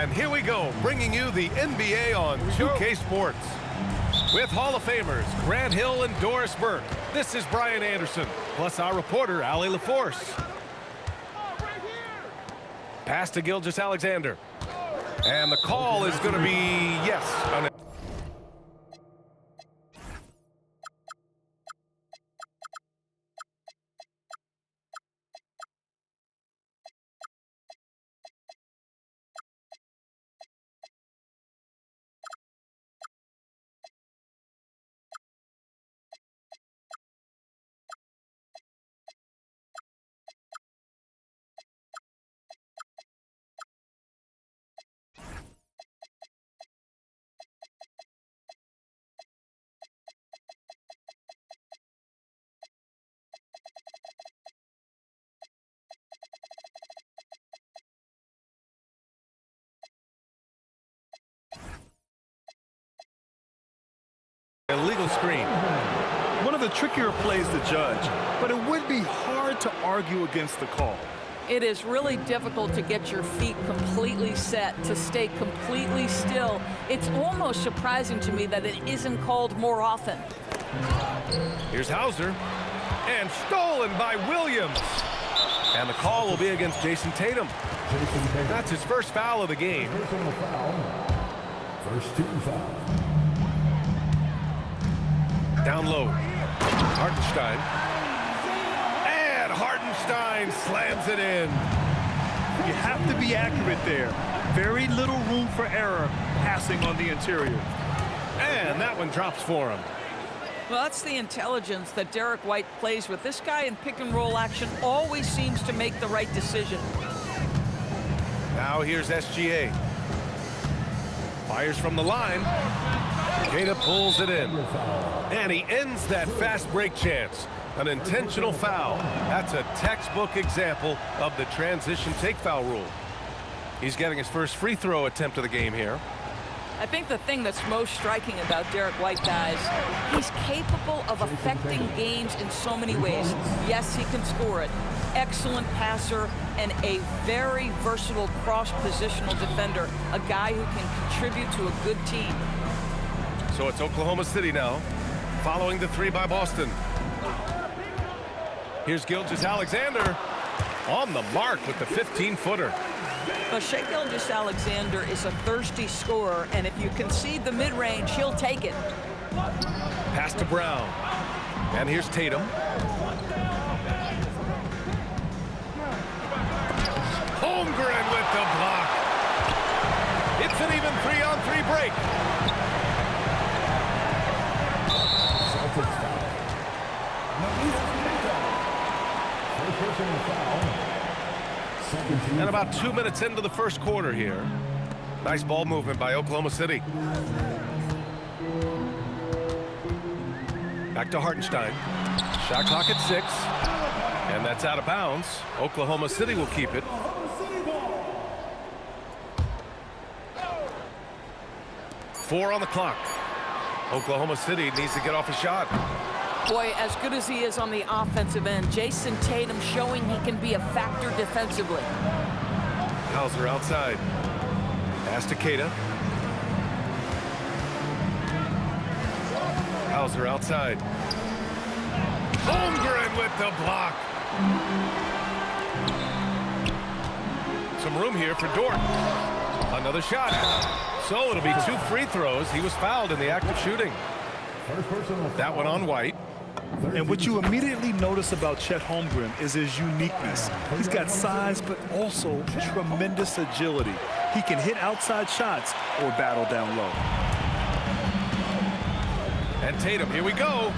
And here we go, bringing you the NBA on 2K Sports. With Hall of Famers Grant Hill and Doris Burke, this is Brian Anderson, plus our reporter, Allie LaForce. Pass to Gilgeous-Alexander. And the call is going to be yes. Illegal screen. One of the trickier plays to judge, but it would be hard to argue against the call. It is really difficult to get your feet completely set, to stay completely still. It's almost surprising to me that it isn't called more often. Here's Hauser, and stolen by Williams. And the call will be against Jason Tatum. That's his first foul of the game. First team foul. Down low, Hartenstein. And Hartenstein slams it in. You have to be accurate there. Very little room for error passing on the interior. And that one drops for him. Well, that's the intelligence that Derek White plays with. This guy in pick and roll action always seems to make the right decision. Now here's SGA. Fires from the line. Queta pulls it in. And he ends that fast break chance. An intentional foul. That's a textbook example of the transition take foul rule. He's getting his first free throw attempt of the game here. I think the thing that's most striking about Derek White, guys, he's capable of affecting games in so many ways. Yes, he can score it. Excellent passer and a very versatile cross-positional defender. A guy who can contribute to a good team. So it's Oklahoma City now, following the three by Boston. Here's Gilgeous-Alexander on the mark with the 15-footer. Well, Shai Gilgeous-Alexander is a thirsty scorer, and if you concede the mid-range, he'll take it. Pass to Brown. And here's Tatum. Holmgren with the block. It's an even 3-on-3 break. And about 2 minutes into the first quarter here. Nice ball movement by Oklahoma City. Back to Hartenstein. Shot clock at 6. And that's out of bounds. Oklahoma City will keep it. Four on the clock. Oklahoma City needs to get off a shot. Boy, as good as he is on the offensive end, Jason Tatum showing he can be a factor defensively. Hauser outside. Pass to Queta. Hauser outside. Holmgren with the block. Some room here for Dort. Another shot. So it'll be 2 free throws. He was fouled in the act of shooting. That one on White. And what you immediately notice about Chet Holmgren is his uniqueness. He's got size, but also tremendous agility. He can hit outside shots or battle down low. And Tatum, here we go.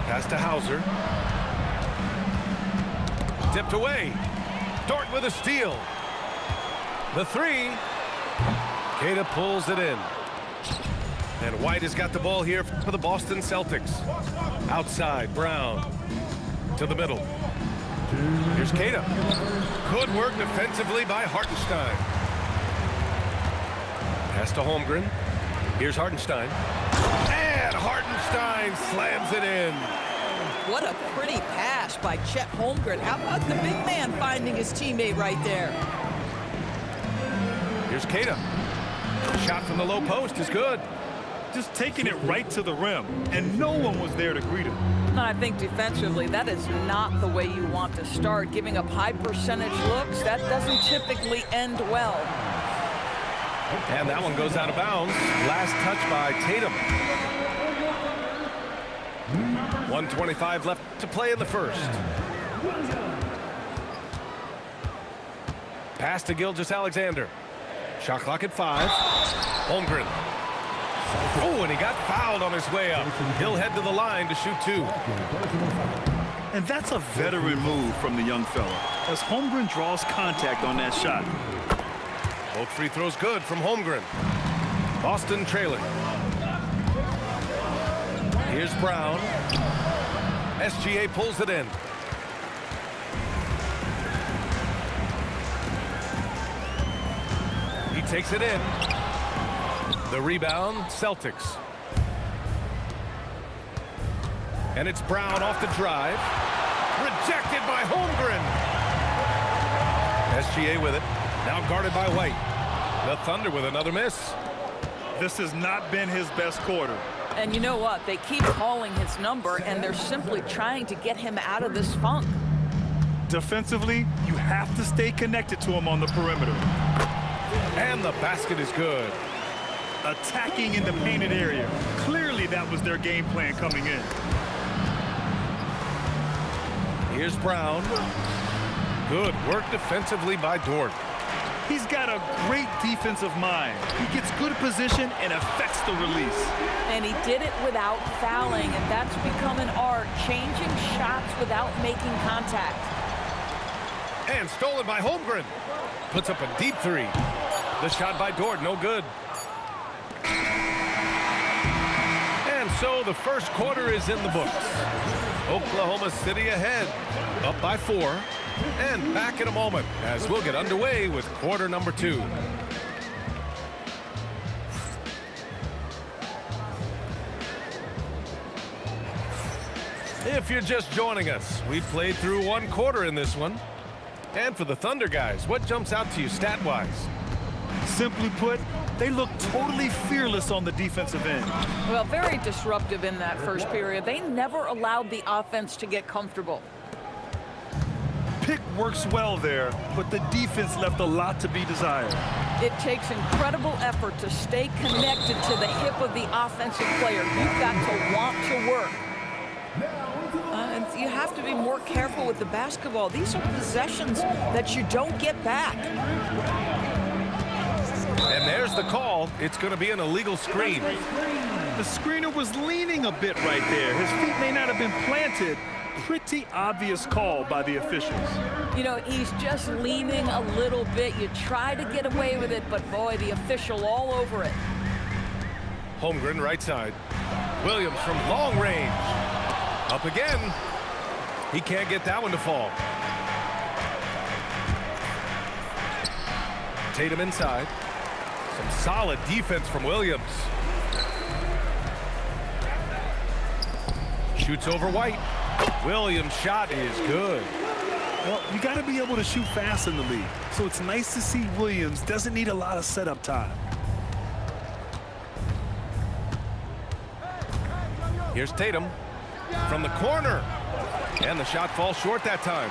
Pass to Hauser. Tipped away. Dort with a steal. The 3. Queta pulls it in. And White has got the ball here for the Boston Celtics. Outside, Brown to the middle. Here's Queta. Good work defensively by Hartenstein. Pass to Holmgren. Here's Hartenstein. And Hartenstein slams it in. What a pretty pass by Chet Holmgren. How about the big man finding his teammate right there? Here's Cada. Shot from the low post is good. Just taking it right to the rim, and no one was there to greet him. I think defensively, that is not the way you want to start. Giving up high percentage looks, that doesn't typically end well. And that one goes out of bounds. Last touch by Tatum. 1:25 left to play in the first. Pass to Gilgeous-Alexander. Shot clock at 5. Holmgren. Oh, and he got fouled on his way up. He'll head to the line to shoot 2. And that's a veteran move from the young fella, as Holmgren draws contact on that shot. Both free throws good from Holmgren. Boston trailing. Here's Brown. SGA pulls it in. He takes it in. The rebound, Celtics. And it's Brown off the drive. Rejected by Holmgren. SGA with it. Now guarded by White. The Thunder with another miss. This has not been his best quarter. And you know what? They keep calling his number, and they're simply trying to get him out of this funk. Defensively, you have to stay connected to him on the perimeter. And the basket is good. Attacking in the painted area. Clearly, that was their game plan coming in. Here's Brown. Good work defensively by Dort. He's got a great defensive mind. He gets good position and affects the release. And he did it without fouling, and that's become an art, changing shots without making contact. And stolen by Holmgren. Puts up a deep 3. The shot by Dort, no good. And so the first quarter is in the books. Oklahoma City ahead, up by 4. And back in a moment as we'll get underway with quarter number 2. If you're just joining us, we've played through 1 quarter in this one. And for the Thunder guys, what jumps out to you stat-wise? Simply put, they look totally fearless on the defensive end. Well, very disruptive in that first period. They never allowed the offense to get comfortable. Pick works well there, but the defense left a lot to be desired. It takes incredible effort to stay connected to the hip of the offensive player. You've got to want to work. And you have to be more careful with the basketball. These are possessions that you don't get back. And there's the call. It's going to be an illegal screen. The screener was leaning a bit right there. His feet may not have been planted. Pretty obvious call by the officials. You know, he's just leaning a little bit. You try to get away with it, but boy, the official all over it. Holmgren right side. Williams from long range. Up again. He can't get that one to fall. Tatum inside. Some solid defense from Williams. Shoots over White. Williams' shot is good. Well, you got to be able to shoot fast in the league. So it's nice to see Williams doesn't need a lot of setup time. Here's Tatum from the corner. And the shot falls short that time.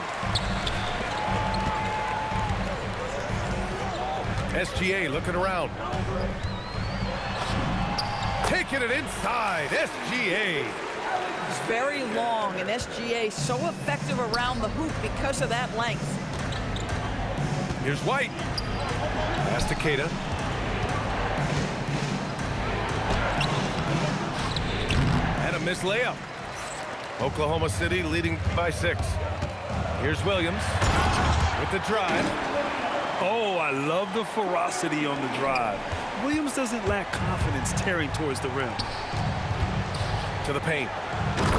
SGA looking around. Taking it inside. SGA. It's very long, and SGA so effective around the hoop because of that length. Here's White. Pass to Cada. And a missed layup. Oklahoma City leading by 6. Here's Williams with the drive. Oh, I love the ferocity on the drive. Williams doesn't lack confidence tearing towards the rim. To the paint.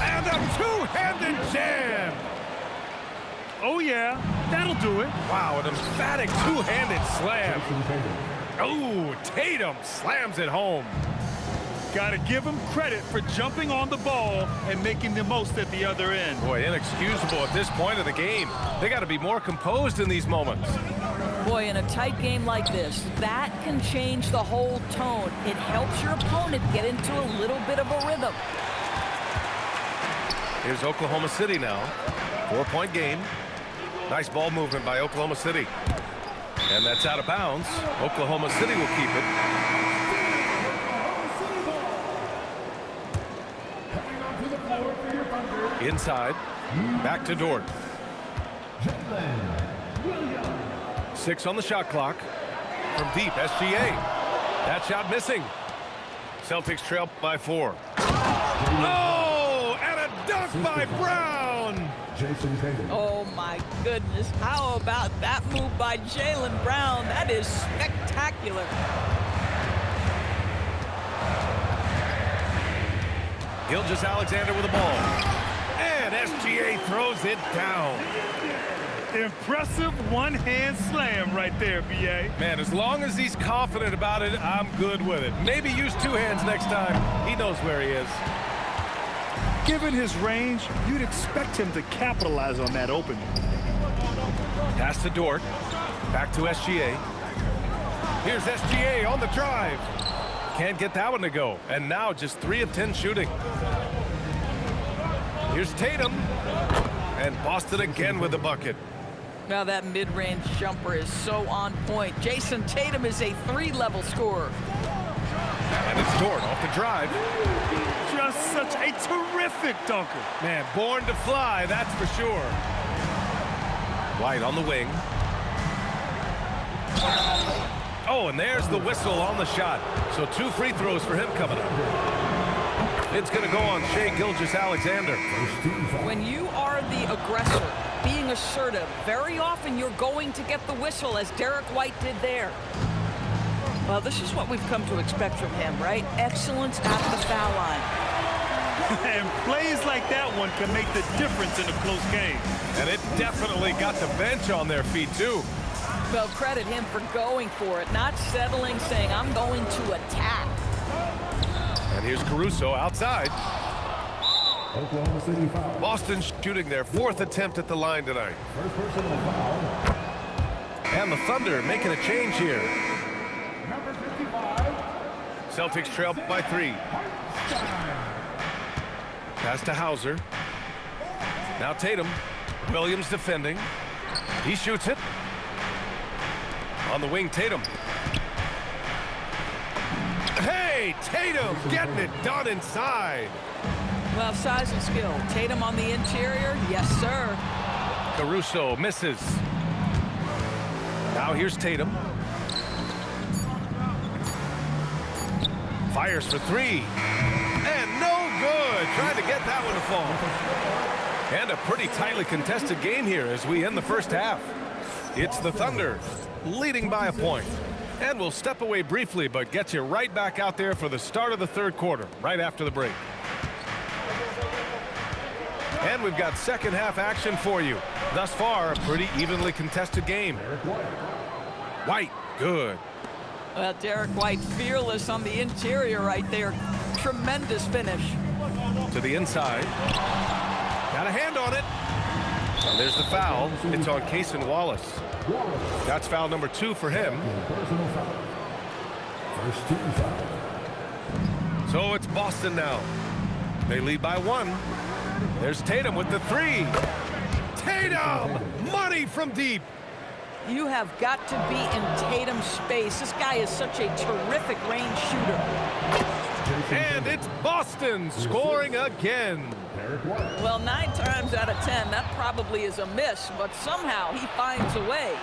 And a two-handed jam. Oh, yeah, that'll do it. Wow, an emphatic two-handed slam. Oh, Tatum slams it home. Got to give him credit for jumping on the ball and making the most at the other end. Boy, inexcusable at this point of the game. They got to be more composed in these moments. Boy, in a tight game like this, that can change the whole tone. It helps your opponent get into a little bit of a rhythm. Here's Oklahoma City now. 4-point game. Nice ball movement by Oklahoma City. And that's out of bounds. Oklahoma City will keep it. Inside. Back to Dort. 6 on the shot clock. From deep, SGA. That shot missing. Celtics trail by 4. Oh, and a dunk by Brown. Oh, my goodness. How about that move by Jaylen Brown? That is spectacular. Gilgeous-Alexander with the ball. And SGA throws it down. Impressive one-hand slam right there, B.A. Man, as long as he's confident about it, I'm good with it. Maybe use 2 hands next time. He knows where he is. Given his range, you'd expect him to capitalize on that opening. Pass to Dort. Back to SGA. Here's SGA on the drive. Can't get that one to go. And now just 3 of 10 shooting. Here's Tatum. And Boston again with the bucket. Now that mid-range jumper is so on point. Jason Tatum is a 3-level scorer. And it's Dort off the drive. Just such a terrific dunker. Man, born to fly, that's for sure. White on the wing. Oh, and there's the whistle on the shot. So 2 free throws for him coming up. It's going to go on Shai Gilgeous-Alexander. When you are the aggressor, being assertive, very often you're going to get the whistle, as Derek White did there. Well, this is what we've come to expect from him, right? Excellence at the foul line. And plays like that one can make the difference in a close game. And it definitely got the bench on their feet, too. Well, credit him for going for it, not settling, saying, I'm going to attack. And here's Caruso outside. Oklahoma City foul. Boston shooting their 4th attempt at the line tonight. First personal foul. And the Thunder making a change here. Number 55. Celtics trail by 3. Pass to Hauser. Now Tatum. Williams defending. He shoots it. On the wing, Tatum. Hey, Tatum getting it done inside. Well, size and skill. Tatum on the interior, yes, sir. Caruso misses. Now here's Tatum. Fires for 3. And no good. Trying to get that one to fall. And a pretty tightly contested game here as we end the first half. It's the Thunder leading by a point. And we'll step away briefly, but get you right back out there for the start of the 3rd quarter, right after the break. And we've got second half action for you. Thus far, a pretty evenly contested game. White, good. Well, Derek White fearless on the interior right there. Tremendous finish. To the inside. Got a hand on it. And there's the foul. It's on Cason Wallace. That's foul number 2 for him. Personal foul. First team foul. So it's Boston now. They lead by 1. There's Tatum with the 3. Tatum! Money from deep. You have got to be in Tatum's space. This guy is such a terrific range shooter. And it's Boston scoring again. Well, 9 times out of 10, that probably is a miss, but somehow he finds a way.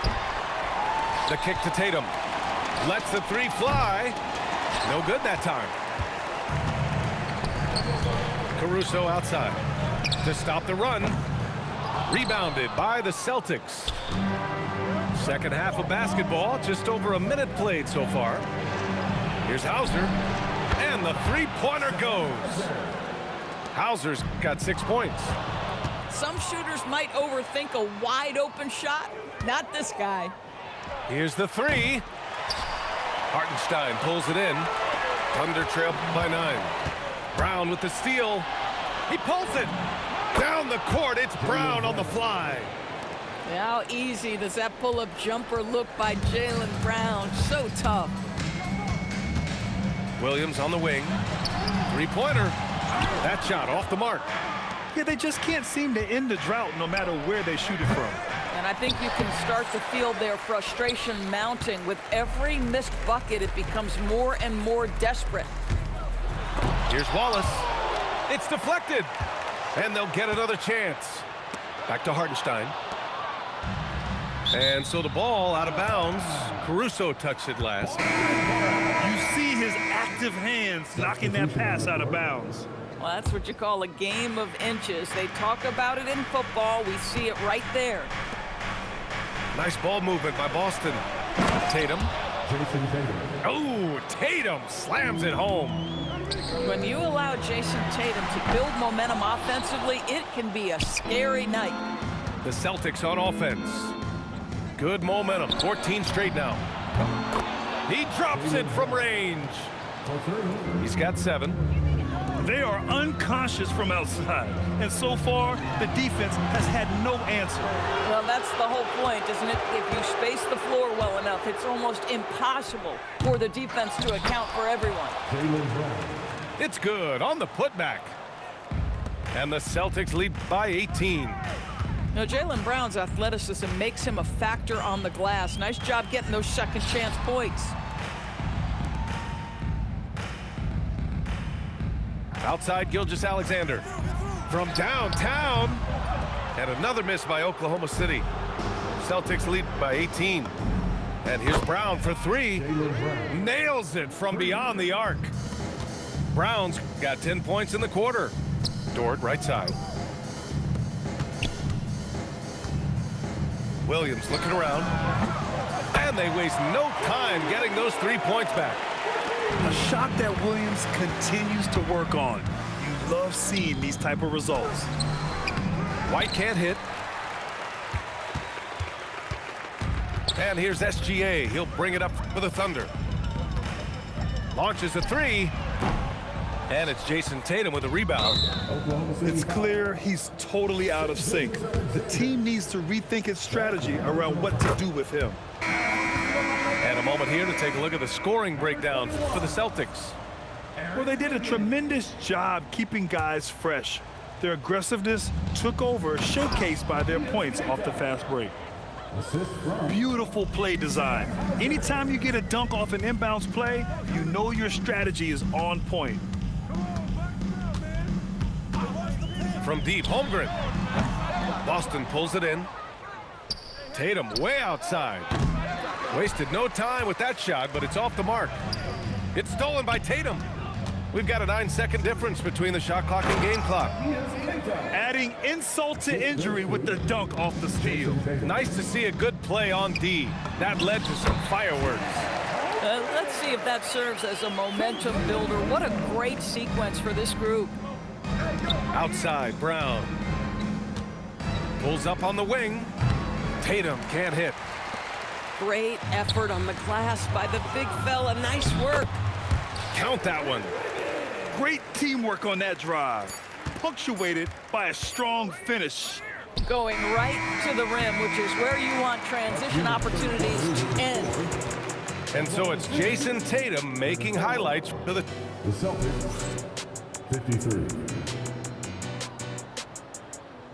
The kick to Tatum. Lets the 3 fly. No good that time. Caruso outside to stop the run. Rebounded by the Celtics. Second half of basketball, just over a minute played so far. Here's Hauser, and the 3-pointer goes. Hauser's got 6 points. Some shooters might overthink a wide open shot. Not this guy. Here's the 3. Hartenstein pulls it in. Thunder trail by 9. Brown with the steal. He pulls it. Down the court, it's Brown on the fly. How easy does that pull-up jumper look by Jaylen Brown? So tough. Williams on the wing. Three-pointer. That shot off the mark. Yeah, they just can't seem to end the drought no matter where they shoot it from. And I think you can start to feel their frustration mounting. With every missed bucket, it becomes more and more desperate. Here's Wallace. It's deflected. And they'll get another chance. Back to Hartenstein. And so the ball out of bounds. Caruso touched it last. You see his active hands knocking that pass out of bounds. Well, that's what you call a game of inches. They talk about it in football. We see it right there. Nice ball movement by Boston. Tatum. Jason Tatum. Oh, Tatum slams it home. When you allow Jason Tatum to build momentum offensively, it can be a scary night. The Celtics on offense. Good momentum. 14 straight now. He drops it from range. He's got 7. They are unconscious from outside, and so far, the defense has had no answer. Well, that's the whole point, isn't it? If you space the floor well enough, it's almost impossible for the defense to account for everyone. It's good on the putback. And the Celtics lead by 18. Now, Jaylen Brown's athleticism makes him a factor on the glass. Nice job getting those second chance points. Outside Gilgeous-Alexander from downtown, and another miss by Oklahoma City. Celtics lead by 18. And here's Brown for 3. Nails it from beyond the arc. Brown's got 10 points in the quarter. Dort right side. Williams looking around, and they waste no time getting those 3 points back. A shot that Williams continues to work on. You love seeing these type of results. White can't hit. And here's SGA. He'll bring it up for the Thunder. Launches a 3. And it's Jason Tatum with a rebound. It's clear he's totally out of sync. The team needs to rethink its strategy around what to do with him. And a moment here to take a look at the scoring breakdown for the Celtics. Well, they did a tremendous job keeping guys fresh. Their aggressiveness took over, showcased by their points off the fast break. Beautiful play design. Anytime you get a dunk off an inbounds play, you know your strategy is on point. From deep, Holmgren. Boston pulls it in. Tatum way outside. Wasted no time with that shot, but it's off the mark. It's stolen by Tatum. We've got a 9-second difference between the shot clock and game clock. Adding insult to injury with the dunk off the steal. Nice to see a good play on D. That led to some fireworks. Let's see if that serves as a momentum builder. What a great sequence for this group. Outside, Brown. Pulls up on the wing. Tatum can't hit. Great effort on the glass by the big fella. Nice work. Count that one. Great teamwork on that drive, punctuated by a strong finish. Going right to the rim, which is where you want transition opportunities to end. And so it's Jason Tatum making highlights for the Celtics, 53.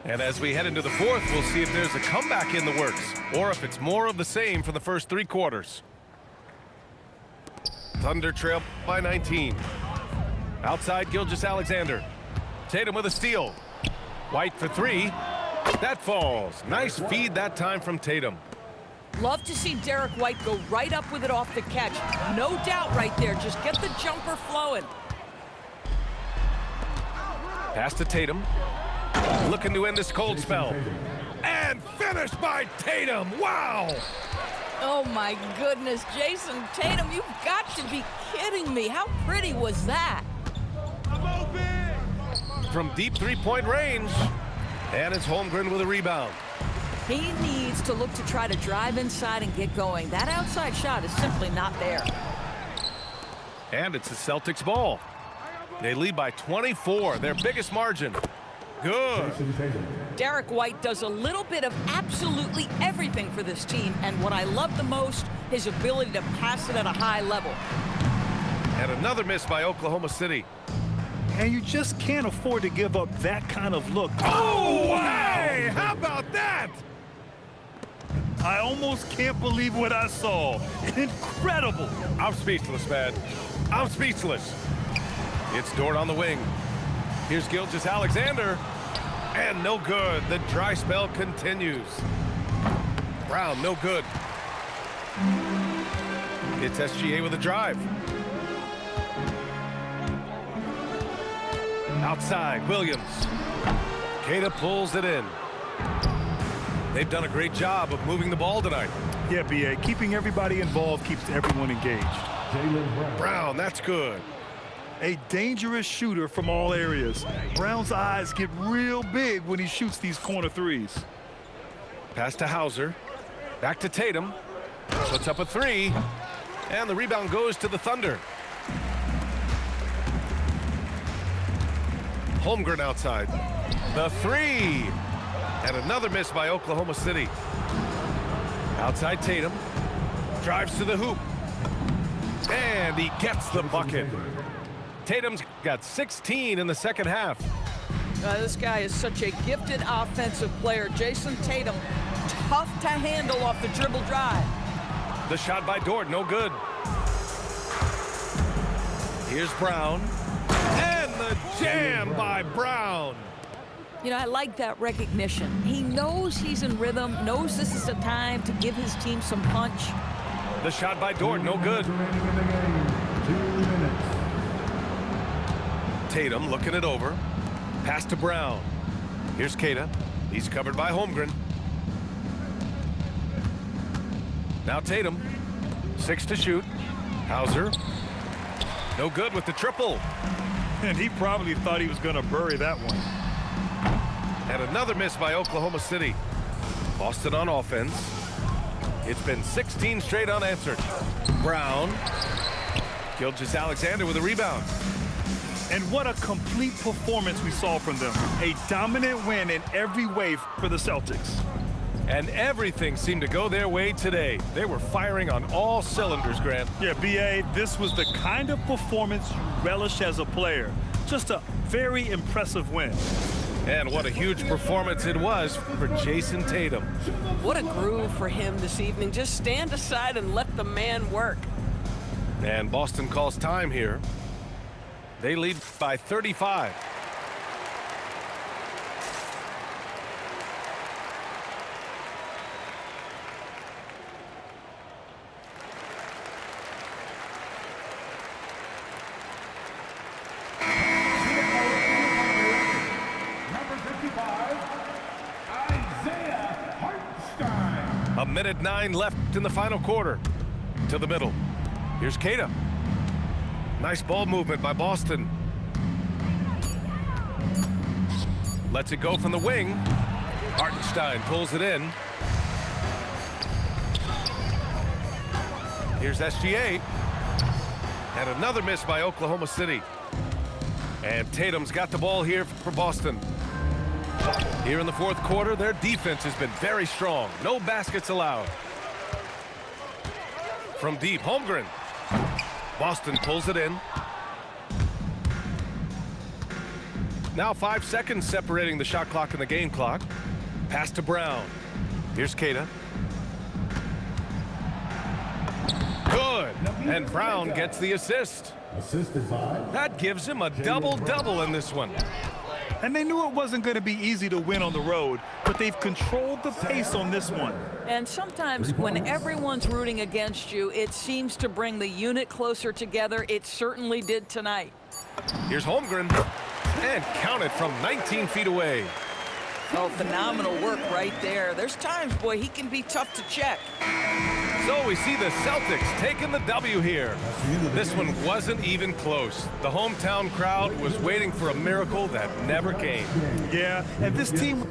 And as we head into the fourth, we'll see if there's a comeback in the works or if it's more of the same for the first 3 quarters. Thunder trail by 19. Outside Gilgeous-Alexander. Tatum with a steal. White for 3. That falls. Nice feed that time from Tatum. Love to see Derek White go right up with it off the catch. No doubt right there. Just get the jumper flowing. Pass to Tatum. Looking to end this cold spell. And finished by Tatum. Wow! Oh my goodness, Jason Tatum, you've got to be kidding me. How pretty was that? From deep 3-point range. And it's Holmgren with a rebound. He needs to look to try to drive inside and get going. That outside shot is simply not there. And it's the Celtics ball. They lead by 24, their biggest margin. Good. Derek White does a little bit of absolutely everything for this team, and what I love the most, his ability to pass it at a high level. And another miss by Oklahoma City. And you just can't afford to give up that kind of look. Oh, hey, how about that? I almost can't believe what I saw. Incredible. I'm speechless, man. I'm speechless. It's Dort on the wing. Here's Gilgeous-Alexander. And no good. The dry spell continues. Brown, no good. It's SGA with a drive. Outside, Williams. Queta pulls it in. They've done a great job of moving the ball tonight. Yeah, B.A., keeping everybody involved keeps everyone engaged. Brown, that's good. A dangerous shooter from all areas. Brown's eyes get real big when he shoots these corner threes. Pass to Hauser. Back to Tatum. Puts up a three. And the rebound goes to the Thunder. Holmgren outside. The three. And another miss by Oklahoma City. Outside Tatum. Drives to the hoop. And he gets the bucket. Tatum's got 16 in the second half. This guy is such a gifted offensive player. Jason Tatum, tough to handle off the dribble drive. The shot by Dort, no good. Here's Brown. And the jam by Brown. You know, I like that recognition. He knows he's in rhythm, knows this is the time to give his team some punch. The shot by Dort, no good. Tatum looking it over. Pass to Brown. Here's Queta. He's covered by Holmgren. Now Tatum. 6 to shoot. Hauser. No good with the triple. And he probably thought he was going to bury that one. And another miss by Oklahoma City. Boston on offense. It's been 16 straight unanswered. Brown. Gilgeous-Alexander with a rebound. And what a complete performance we saw from them. A dominant win in every way for the Celtics. And everything seemed to go their way today. They were firing on all cylinders, Grant. Yeah, B.A., this was the kind of performance you relish as a player. Just a very impressive win. And what a huge performance it was for Jason Tatum. What a groove for him this evening. Just stand aside and let the man work. And Boston calls time here. They lead by 35. A minute 9 left in the final quarter. To the middle. Here's Queta. Nice ball movement by Boston. Lets it go from the wing. Hartenstein pulls it in. Here's SGA. And another miss by Oklahoma City. And Tatum's got the ball here for Boston. Here in the fourth quarter, their defense has been very strong. No baskets allowed. From deep, Holmgren. Boston pulls it in. Now 5 seconds separating the shot clock and the game clock. Pass to Brown. Here's Queta. Good. And Brown gets the assist. Assisted by. That gives him a double-double in this one. And they knew it wasn't going to be easy to win on the road, but they've controlled the pace on this one. And sometimes when everyone's rooting against you, it seems to bring the unit closer together. It certainly did tonight. Here's Holmgren. And counted from 19 feet away. Oh, phenomenal work right there. There's times, boy, he can be tough to check. So we see the Celtics taking the W here. This one wasn't even close. The hometown crowd was waiting for a miracle that never came. Yeah, and this team